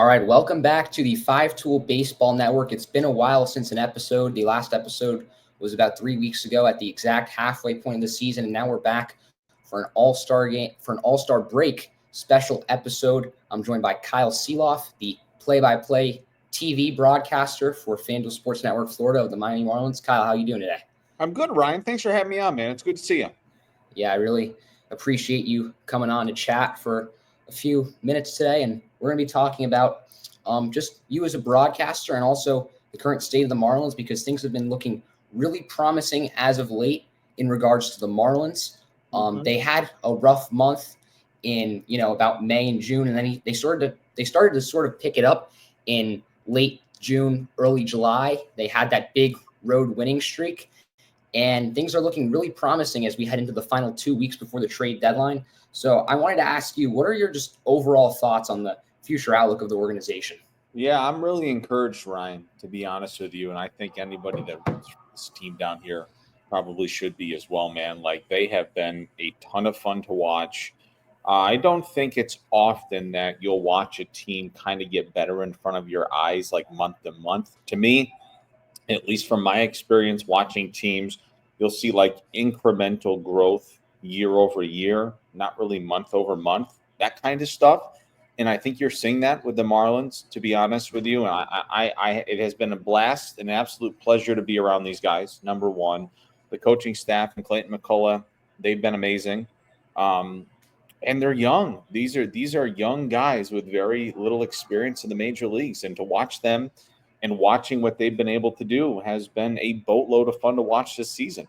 All right, welcome back to the Five Tool Baseball Network. It's been a while since an episode. The last episode was about 3 weeks ago at the exact halfway point of the season, and now we're back for an All-Star break special episode. I'm joined by Kyle Sielaff, the play-by-play TV broadcaster for FanDuel Sports Network Florida of the Miami Marlins. Kyle, how are you doing today? I'm good, Ryan. Thanks for having me on, man. It's good to see you. Yeah, I really appreciate you coming on to chat for a few minutes today, and we're going to be talking about just you as a broadcaster and also the current state of the Marlins, because things have been looking really promising as of late in regards to the Marlins. They had a rough month in about May and June, and then they started to sort of pick it up in late June, early July. They had that big road winning streak, and things are looking really promising as we head into the final 2 weeks before the trade deadline. So I wanted to ask you, what are your just overall thoughts on the future outlook of the organization? Yeah, I'm really encouraged, Ryan, to be honest with you. And I think anybody that roots for this team down here probably should be as well, man. Like, they have been a ton of fun to watch. I don't think it's often that you'll watch a team kind of get better in front of your eyes, like month to month. To me, at least from my experience watching teams, you'll see like incremental growth year over year, not really month over month, that kind of stuff. And I think you're seeing that with the Marlins, to be honest with you. And it has been a blast, an absolute pleasure to be around these guys. Number one, the coaching staff and Clayton McCullough, they've been amazing. And they're young. These are young guys with very little experience in the major leagues. And to watch them and watching what they've been able to do has been a boatload of fun to watch this season.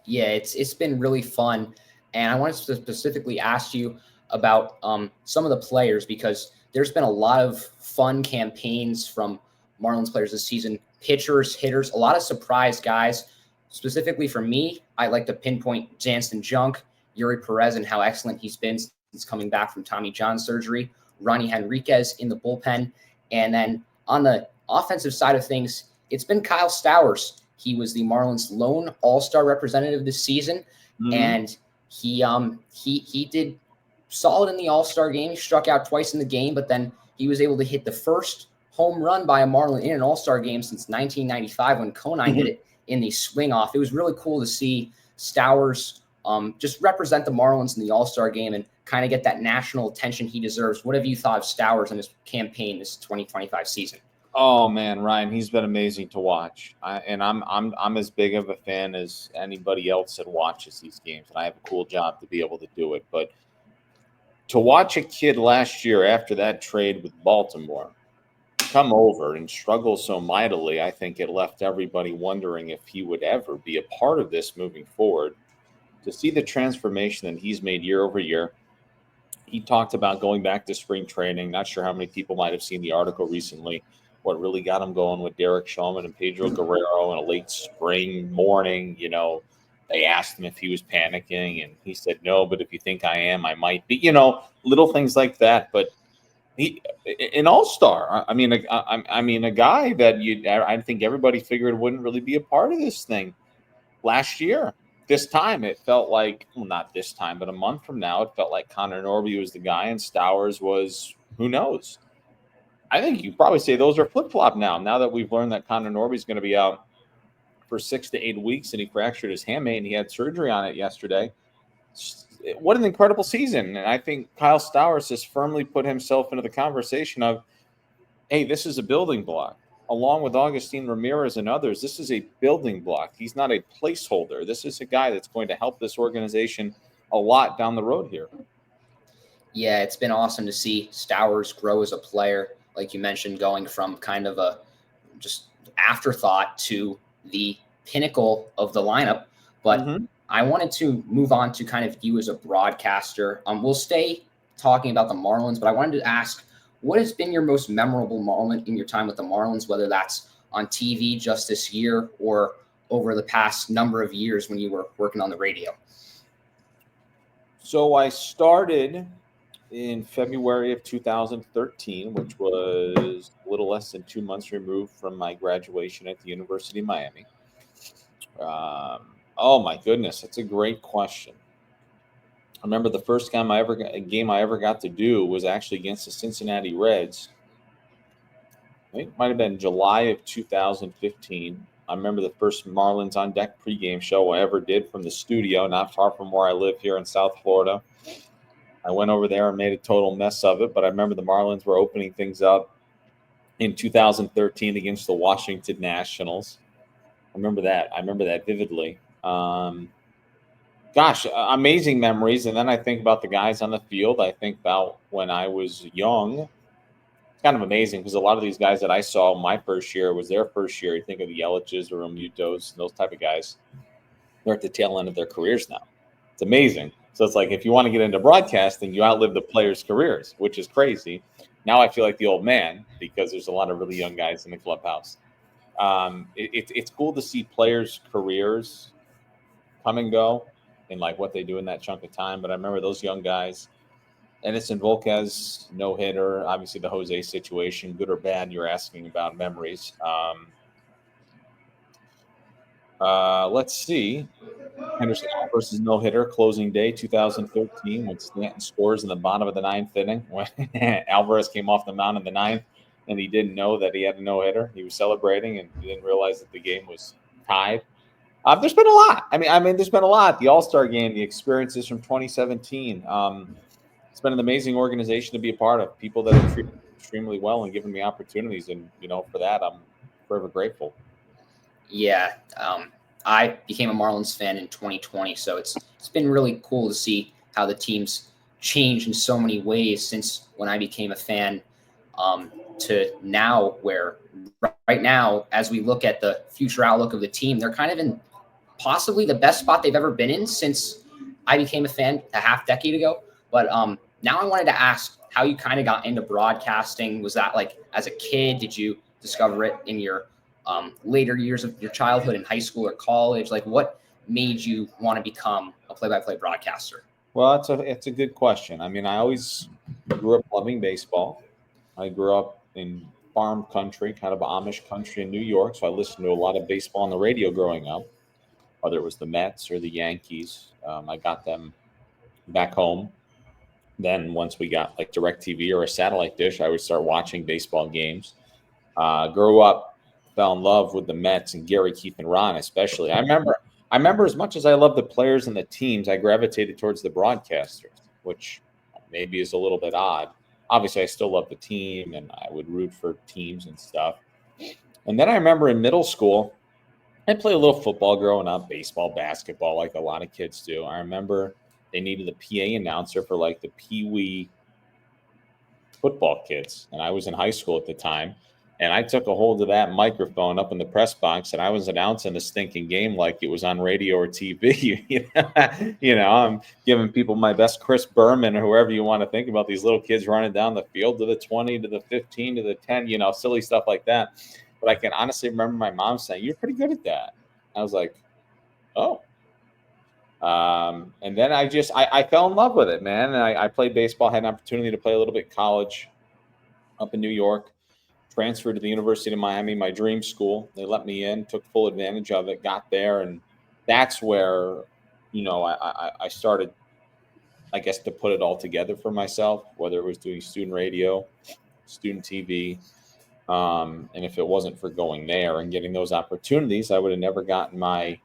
Yeah, it's been really fun, and I wanted to specifically ask you about some of the players, because there's been a lot of fun campaigns from Marlins players this season. Pitchers, hitters, a lot of surprise guys. Specifically for me, I like to pinpoint Jansen Junk, Yuri Perez, and how excellent he's been since coming back from Tommy John surgery. Ronnie Henriquez in the bullpen, and then on the offensive side of things, it's been Kyle Stowers. He was the Marlins' lone All-Star representative this season, and he did solid in the All-Star game. He struck out twice in the game, but then he was able to hit the first home run by a Marlin in an All-Star game since 1995 when Conine did it in the swing-off. It was really cool to see Stowers just represent the Marlins in the All-Star game and kind of get that national attention he deserves. What have you thought of Stowers in his campaign this 2025 season? Oh man, Ryan, he's been amazing to watch. I'm as big of a fan as anybody else that watches these games, and I have a cool job to be able to do it. But to watch a kid last year after that trade with Baltimore come over and struggle so mightily, I think it left everybody wondering if he would ever be a part of this moving forward. To see the transformation that he's made year over year. He talked about going back to spring training. Not sure how many people might have seen the article recently. What really got him going with Derek Shulman and Pedro Guerrero in a late spring morning. They asked him if he was panicking, and he said, no, but if you think I am, I might be. Little things like that. But he, an all-star. I mean, a guy that I think everybody figured wouldn't really be a part of this thing last year. This time, it felt like, well, not this time, but a month from now, it felt like Connor Norby was the guy and Stowers was, who knows? I think you could probably say those are flip-flop now that we've learned that Connor Norby is going to be out for 6 to 8 weeks, and he fractured his hamate, and he had surgery on it yesterday. What an incredible season. And I think Kyle Stowers has firmly put himself into the conversation of, hey, this is a building block. Along with Augustin Ramirez and others, this is a building block. He's not a placeholder. This is a guy that's going to help this organization a lot down the road here. Yeah, it's been awesome to see Stowers grow as a player, like you mentioned, going from kind of a just afterthought to the pinnacle of the lineup. But I wanted to move on to kind of you as a broadcaster. We'll stay talking about the Marlins, but I wanted to ask, what has been your most memorable moment in your time with the Marlins, whether that's on TV just this year or over the past number of years when you were working on the radio? So I started in February of 2013, which was a little less than 2 months removed from my graduation at the University of Miami. Oh, my goodness. That's a great question. I remember the first game I ever got to do was actually against the Cincinnati Reds. I think it might have been July of 2015. I remember the first Marlins on Deck pregame show I ever did from the studio, not far from where I live here in South Florida. I went over there and made a total mess of it, but I remember the Marlins were opening things up in 2013 against the Washington Nationals. I remember that vividly. Gosh, amazing memories. And then I think about the guys on the field. I think about when I was young. It's kind of amazing because a lot of these guys that I saw my first year was their first year. You think of the Yeliches or Romutos, those type of guys. They're at the tail end of their careers now. It's amazing. So it's like if you want to get into broadcasting, you outlive the players' careers, which is crazy. Now I feel like the old man because there's a lot of really young guys in the clubhouse. It's cool to see players' careers come and go and like what they do in that chunk of time. But I remember those young guys, Edinson Volquez, no hitter, obviously the Jose situation, good or bad. You're asking about memories. Let's see. Henderson Alvarez is no hitter, closing day 2013 when Stanton scores in the bottom of the ninth inning. When Alvarez came off the mound in the ninth and he didn't know that he had a no hitter, he was celebrating and he didn't realize that the game was tied. There's been a lot. I mean, there's been a lot. The All-Star Game, the experiences from 2017. It's been an amazing organization to be a part of. People that have treated me extremely well and given me opportunities, and for that, I'm forever grateful. Yeah, I became a Marlins fan in 2020, so it's been really cool to see how the team's changed in so many ways since when I became a fan to now, where right now, as we look at the future outlook of the team, they're kind of in possibly the best spot they've ever been in since I became a fan a half decade ago. But now I wanted to ask how you kind of got into broadcasting. Was that like as a kid? Did you discover it in your later years of your childhood in high school or college? Like what made you want to become a play-by-play broadcaster? Well, it's a good question. I mean, I always grew up loving baseball. I grew up in farm country, kind of Amish country in New York, so I listened to a lot of baseball on the radio growing up, whether it was the Mets or the Yankees. I got them back home. Then once we got like DirecTV or a satellite dish, I would start watching baseball games. Grew up, fell in love with the Mets and Gary, Keith, and Ron, especially. I remember as much as I love the players and the teams, I gravitated towards the broadcasters, which maybe is a little bit odd. Obviously, I still love the team and I would root for teams and stuff. And then I remember in middle school, I played a little football growing up, baseball, basketball, like a lot of kids do. I remember they needed a PA announcer for like the Pee Wee football kids. And I was in high school at the time. And I took a hold of that microphone up in the press box and I was announcing the stinking game like it was on radio or TV. I'm giving people my best Chris Berman or whoever you want to think about, these little kids running down the field to the 20, to the 15, to the 10, silly stuff like that. But I can honestly remember my mom saying, "You're pretty good at that." I was like, "Oh." And then I fell in love with it, man. And I played baseball, had an opportunity to play a little bit in college up in New York, transferred to the University of Miami, my dream school. They let me in, took full advantage of it, got there. And that's where, I started, I guess, to put it all together for myself, whether it was doing student radio, student TV. And if it wasn't for going there and getting those opportunities, I would have never gotten my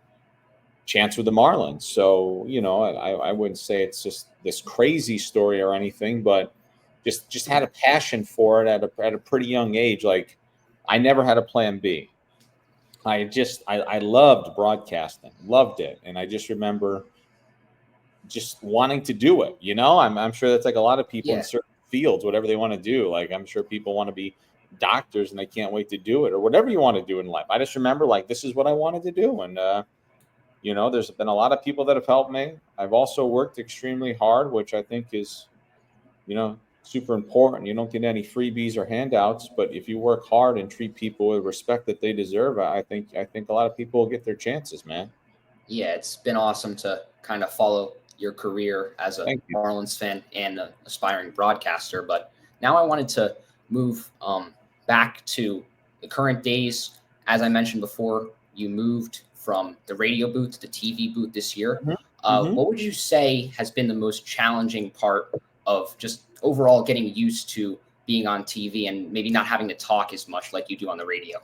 chance with the Marlins. So, I wouldn't say it's just this crazy story or anything, but just had a passion for it at a pretty young age. Like I never had a plan B. I loved broadcasting, loved it. And I just remember just wanting to do it. I'm sure that's like a lot of people in certain fields, whatever they want to do. Like I'm sure people want to be doctors and they can't wait to do it or whatever you want to do in life. I just remember like, this is what I wanted to do. And, there's been a lot of people that have helped me. I've also worked extremely hard, which I think is, super important. You don't get any freebies or handouts, but if you work hard and treat people with respect that they deserve, I think a lot of people will get their chances, man. Yeah, it's been awesome to kind of follow your career as a Marlins fan and an aspiring broadcaster. But now I wanted to move back to the current days. As I mentioned before, you moved from the radio booth to the TV booth this year. Mhm. What would you say has been the most challenging part of just overall getting used to being on TV and maybe not having to talk as much like you do on the radio?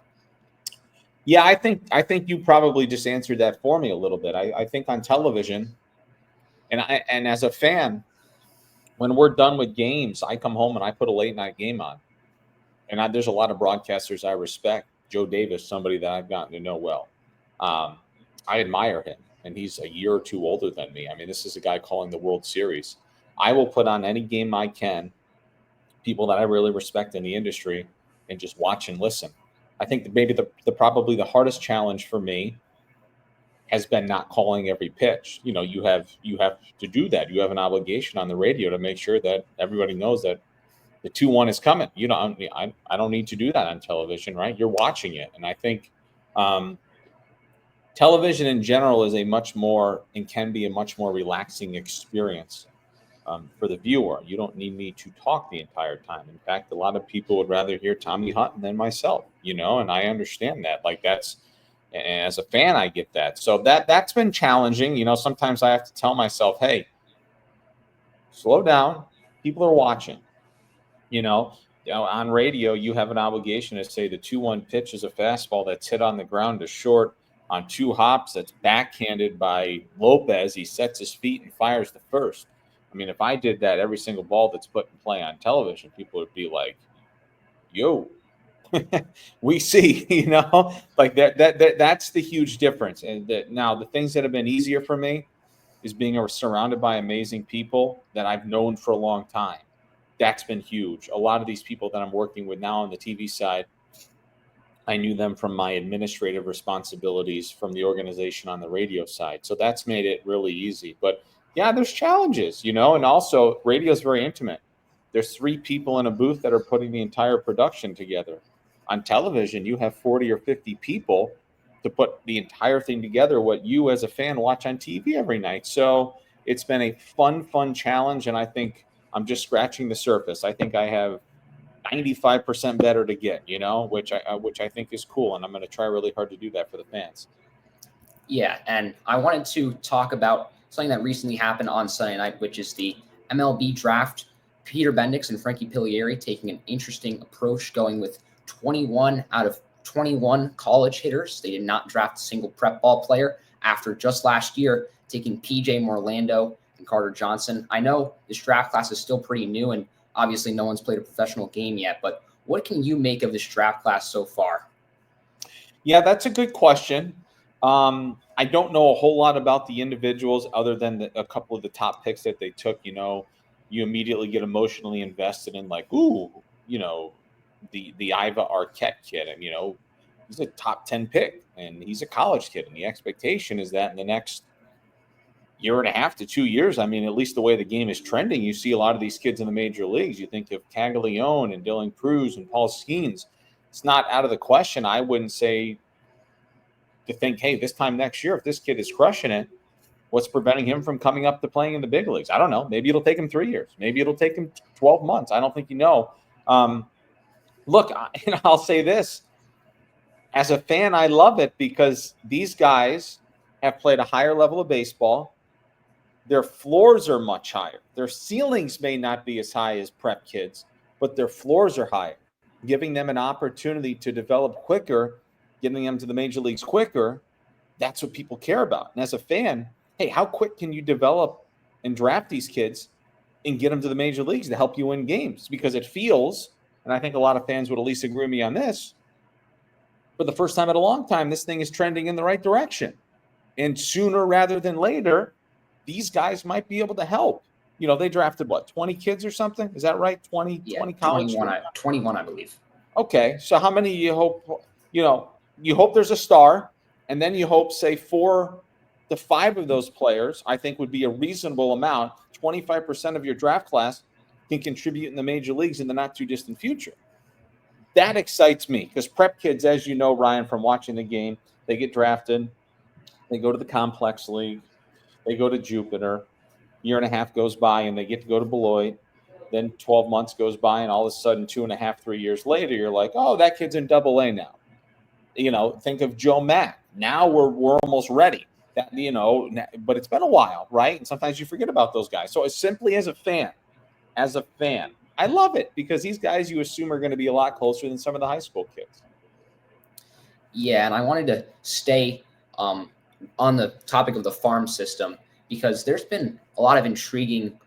Yeah, I think you probably just answered that for me a little bit. I think on television, and as a fan, when we're done with games, I come home and I put a late night game on. And there's a lot of broadcasters I respect. Joe Davis, somebody that I've gotten to know well. Um, I admire him, and he's a year or two older than me. I mean, this is a guy calling the World Series. I will put on any game I can, people that I really respect in the industry, and just watch and listen. I think that maybe the probably the hardest challenge for me has been not calling every pitch. You have to do that. You have an obligation on the radio to make sure that everybody knows that the 2-1 is coming. I don't need to do that on television, right? You're watching it. And I think television in general is a much more and can be a much more relaxing experience for the viewer. You don't need me to talk the entire time. In fact, a lot of people would rather hear Tommy Hunt than myself, and I understand that. Like and as a fan, I get that. So that's been challenging. Sometimes I have to tell myself, hey, slow down. People are watching. On radio, you have an obligation to say the 2-1 pitch is a fastball that's hit on the ground to short on 2 hops. That's backhanded by Lopez. He sets his feet and fires the first. I mean, if I did that every single ball that's put in play on television, people would be like, yo, we see, like that's the huge difference. And that now the things that have been easier for me is being surrounded by amazing people that I've known for a long time. That's been huge. A lot of these people that I'm working with now on the TV side, I knew them from my administrative responsibilities from the organization on the radio side. So that's made it really easy. But yeah, there's challenges, and also radio is very intimate. There's 3 people in a booth that are putting the entire production together. On television, you have 40 or 50 people to put the entire thing together, what you as a fan watch on TV every night. So it's been a fun challenge. And I think I'm just scratching the surface. I think I have 95% better to get, which I think is cool. And I'm going to try really hard to do that for the fans. Yeah, and I wanted to talk about something that recently happened on Sunday night, which is the MLB draft. Peter Bendix and Frankie Pigliari taking an interesting approach, going with 21 out of 21 college hitters. They did not draft a single prep ball player after just last year taking PJ Morlando and Carter Johnson. I know this draft class is still pretty new, and obviously no one's played a professional game yet, but what can you make of this draft class so far? Yeah, that's a good question. I don't know a whole lot about the individuals other than a couple of the top picks that they took. You immediately get emotionally invested in like, ooh, the Iva Arquette kid. And, he's a top 10 pick and he's a college kid. And the expectation is that in the next year and a half to 2 years, I mean, at least the way the game is trending, you see a lot of these kids in the major leagues. You think of Caglione and Dylan Cruz and Paul Skeens. It's not out of the question. I wouldn't say to think, hey, this time next year, if this kid is crushing it, what's preventing him from coming up to playing in the big leagues? I don't know. Maybe it'll take him 3 years. Maybe it'll take him 12 months. I don't think Look, I'll say this. As a fan, I love it because these guys have played a higher level of baseball. Their floors are much higher. Their ceilings may not be as high as prep kids, but their floors are higher, giving them an opportunity to develop quicker, getting them to the major leagues quicker. That's what people care about. And as a fan, hey, how quick can you develop and draft these kids and get them to the major leagues to help you win games? Because it feels, and I think a lot of fans would at least agree with me on this, for the first time in a long time, this thing is trending in the right direction. And sooner rather than later, these guys might be able to help. They drafted, 20 kids or something? Is that right? 20 college? 21, I believe. Okay, so how many you hope, you hope there's a star, and then you hope, say, 4 to 5 of those players, I think would be a reasonable amount. 25% of your draft class can contribute in the major leagues in the not too distant future. That excites me because prep kids, as you know, Ryan, from watching the game, they get drafted, they go to the complex league, they go to Jupiter, year and a half goes by and they get to go to Beloit. Then 12 months goes by and all of a sudden 2.5, 3 years later, you're like, oh, that kid's in Double-A now. Think of Joe Mack. Now we're almost ready. That, but it's been a while, right? And sometimes you forget about those guys. So as simply as a fan, I love it because these guys you assume are going to be a lot closer than some of the high school kids. Yeah, and I wanted to stay on the topic of the farm system because there's been a lot of intriguing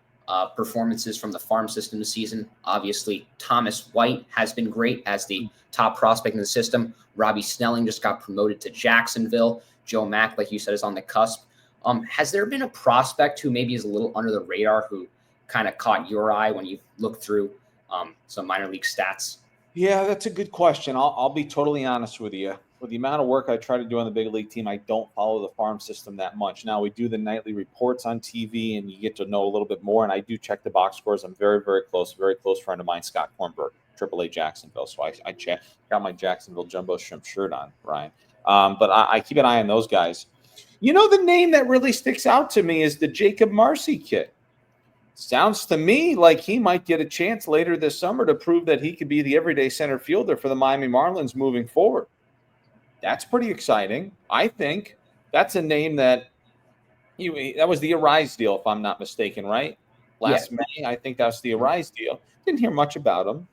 performances from the farm system this season. Obviously, Thomas White has been great as the top prospect in the system. Robbie Snelling just got promoted to Jacksonville. Joe Mack, like you said, is on the cusp. Has there been a prospect who maybe is a little under the radar who kind of caught your eye when you looked through some minor league stats? Yeah, that's a good question. I'll be totally honest with you. With the amount of work I try to do on the big league team, I don't follow the farm system that much. Now, we do the nightly reports on TV, and you get to know a little bit more, and I do check the box scores. I'm very, very close friend of mine, Scott Kornberg, AAA Jacksonville. So I check, got my Jacksonville Jumbo Shrimp shirt on, Ryan. But I keep an eye on those guys. The name that really sticks out to me is the Jacob Marcy kid. Sounds to me like he might get a chance later this summer to prove that he could be the everyday center fielder for the Miami Marlins moving forward. That's pretty exciting. I think that's a name that was the Arise deal, if I'm not mistaken, right? Last May, I think that's the Arise deal. Didn't hear much about him.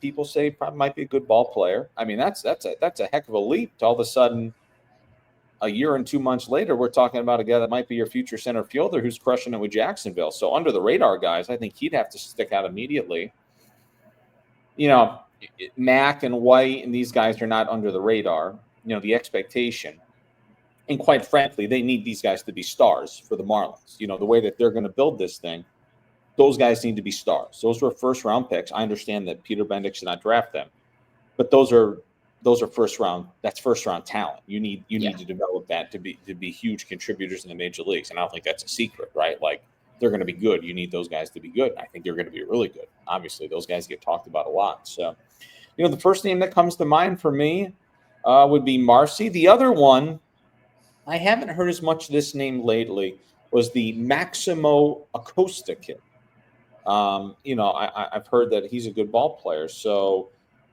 People say probably might be a good ball player. I mean, that's a heck of a leap to all of a sudden. A year and 2 months later, we're talking about a guy that might be your future center fielder who's crushing it with Jacksonville. So under the radar guys, I think he'd have to stick out immediately. Mack and White and these guys are not under the radar. The expectation. And quite frankly, they need these guys to be stars for the Marlins. The way that they're going to build this thing, those guys need to be stars. Those were first-round picks. I understand that Peter Bendick should not draft them. But those are first round. That's first round talent. You need to develop that to be huge contributors in the major leagues. And I don't think that's a secret, right? Like they're going to be good. You need those guys to be good. I think they're going to be really good. Obviously, those guys get talked about a lot. So, the first name that comes to mind for me would be Marcy. The other one, I haven't heard as much this name lately, was the Maximo Acosta kid. I've heard that he's a good ball player. So.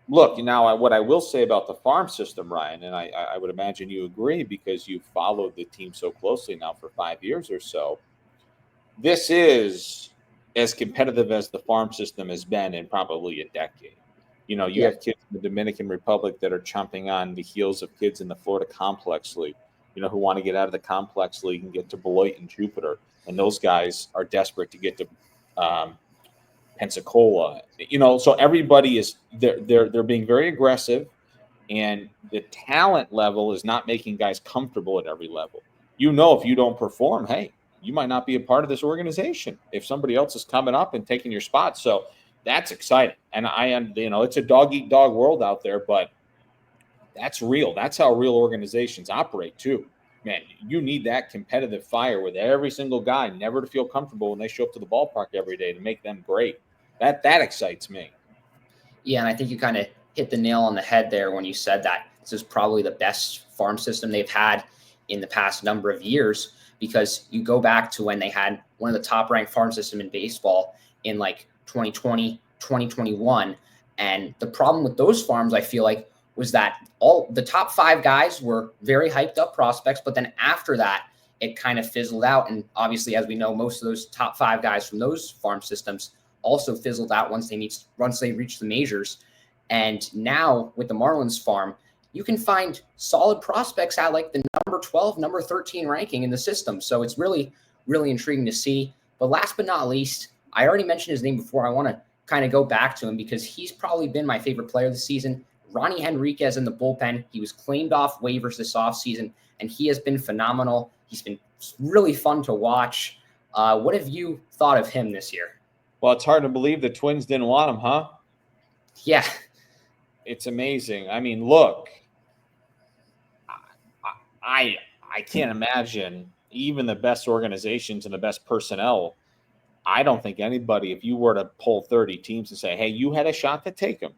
Look, now what I will say about the farm system, Ryan, and I would imagine you agree because you've followed the team so closely now for 5 years or so. This is as competitive as the farm system has been in probably a decade. You have kids in the Dominican Republic that are chomping on the heels of kids in the Florida Complex League, who want to get out of the Complex League and get to Beloit and Jupiter. And those guys are desperate to get to Pensacola, so everybody is they're being very aggressive, and the talent level is not making guys comfortable at every level. If you don't perform, hey, you might not be a part of this organization if somebody else is coming up and taking your spot. So that's exciting, and it's a dog eat dog world out there, but that's real. That's how real organizations operate too. Man, you need that competitive fire with every single guy never to feel comfortable when they show up to the ballpark every day to make them great. That excites me. Yeah, and I think you kind of hit the nail on the head there when you said that this is probably the best farm system they've had in the past number of years, because you go back to when they had one of the top ranked farm system in baseball in like 2020, 2021. And the problem with those farms, I feel like, was that all the top 5 guys were very hyped up prospects, but then after that, it kind of fizzled out. And obviously, as we know, most of those top 5 guys from those farm systems also fizzled out once they reached the majors. And now with the Marlins farm, you can find solid prospects at like the number 12, number 13 ranking in the system. So it's really, really intriguing to see. But last but not least, I already mentioned his name before. I want to kind of go back to him because he's probably been my favorite player this season. Ronnie Henriquez in the bullpen. He was claimed off waivers this offseason, and he has been phenomenal. He's been really fun to watch. What have you thought of him this year? Well, it's hard to believe the Twins didn't want him, huh? Yeah. It's amazing. I mean, look, I can't imagine even the best organizations and the best personnel. I don't think anybody, if you were to pull 30 teams and say, hey, you had a shot to take him,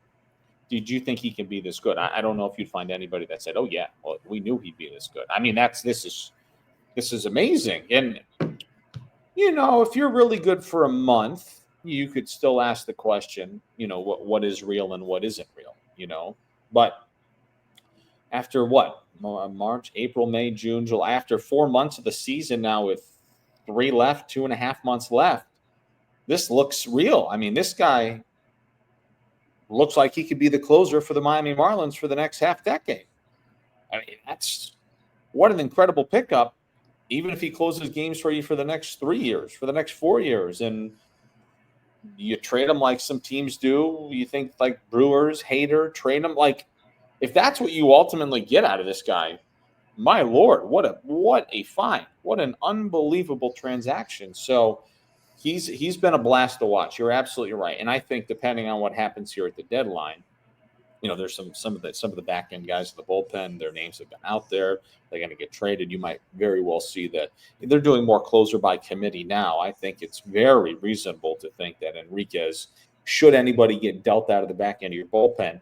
did you think he can be this good? I don't know if you'd find anybody that said, oh, yeah, well, we knew he'd be this good. I mean, this is amazing. And, if you're really good for a month, you could still ask the question, what is real and what isn't real, But after March, April, May, June, July. After 4 months of the season now with 3 left, 2.5 months left, this looks real. I mean, this guy looks like he could be the closer for the Miami Marlins for the next half decade. I mean, that's what an incredible pickup, even if he closes games for you for the next 3 years, for the next 4 years. And you trade him like some teams do. You think like Brewers, Hader, trade him like if that's what you ultimately get out of this guy, my Lord, what a find. What an unbelievable transaction. So he's been a blast to watch. You're absolutely right. And I think depending on what happens here at the deadline, there's some of the back end guys in the bullpen. Their names have been out there. They're going to get traded. You might very well see that they're doing more closer by committee now. I think it's very reasonable to think that Enriquez, should anybody get dealt out of the back end of your bullpen,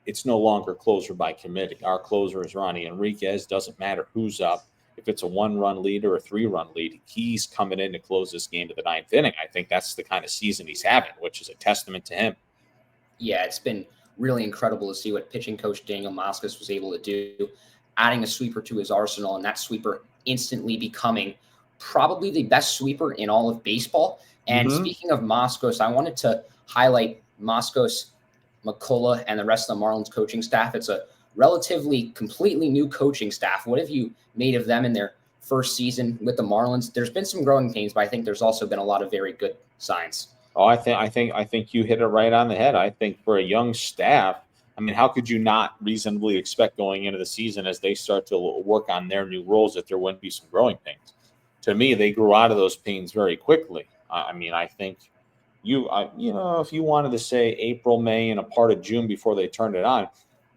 it's no longer closer by committee. Our closer is Ronnie Enriquez. Doesn't matter who's up. If it's a 1-run lead or a 3-run lead, he's coming in to close this game to the 9th inning. I think that's the kind of season he's having, which is a testament to him. Yeah, it's been really incredible to see what pitching coach Daniel Moscas was able to do, adding a sweeper to his arsenal, and that sweeper instantly becoming probably the best sweeper in all of baseball. And speaking of Moscos, I wanted to highlight Moscos, McCullough, and the rest of the Marlins coaching staff. It's a relatively completely new coaching staff. What have you made of them in their first season with the Marlins? There's been some growing pains, but I think there's also been a lot of very good signs. Oh, I think you hit it right on the head. I think for a young staff, I mean, how could you not reasonably expect going into the season as they start to work on their new roles that there wouldn't be some growing pains? To me, they grew out of those pains very quickly. I mean, I think if you wanted to say April, May, and a part of June before they turned it on,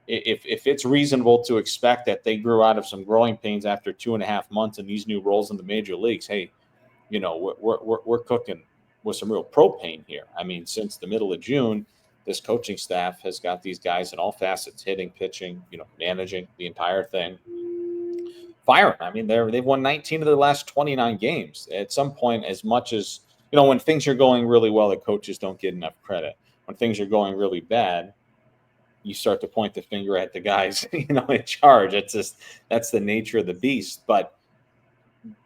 if it's reasonable to expect that they grew out of some growing pains after 2.5 months in these new roles in the major leagues, hey, we're cooking with some real propane here. I mean, since the middle of June, this coaching staff has got these guys in all facets, hitting, pitching, managing the entire thing. Firing. I mean, they've won 19 of their last 29 games. At some point, as much as, when things are going really well, the coaches don't get enough credit. When things are going really bad, you start to point the finger at the guys, in charge. That's the nature of the beast. But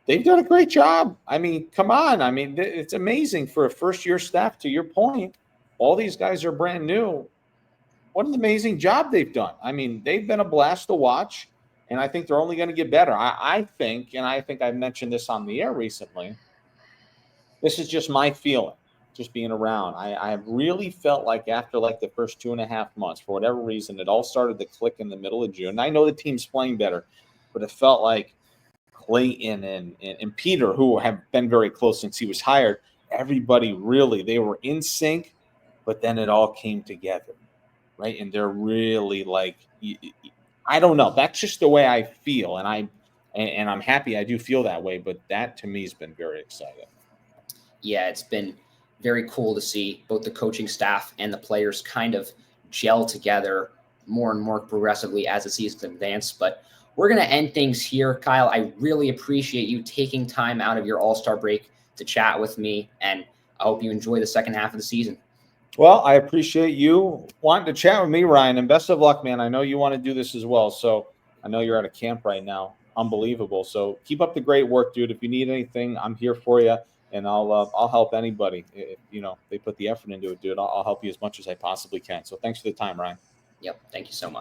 they've done a great job. I mean, come on. I mean, it's amazing for a first-year staff, to your point. All these guys are brand new. What an amazing job they've done. I mean, they've been a blast to watch, and I think they're only going to get better. I think I've mentioned this on the air recently, this is just my feeling, just being around. I have really felt like after the first 2.5 months, for whatever reason, it all started to click in the middle of June. I know the team's playing better, but it felt like Clayton and Peter, who have been very close since he was hired, everybody really, they were in sync, but then it all came together, right? And they're really I don't know. That's just the way I feel, and I'm happy I do feel that way. But that to me has been very exciting. Yeah, it's been very cool to see both the coaching staff and the players kind of gel together more and more progressively as the season advanced. But we're going to end things here. Kyle, I really appreciate you taking time out of your All-Star break to chat with me, and I hope you enjoy the second half of the season. Well, I appreciate you wanting to chat with me, Ryan, and best of luck, man. I know you want to do this as well, so I know you're at a camp right now. Unbelievable. So keep up the great work, dude. If you need anything, I'm here for you, and I'll help anybody. If they put the effort into it, dude. I'll help you as much as I possibly can. So thanks for the time, Ryan. Yep. Thank you so much.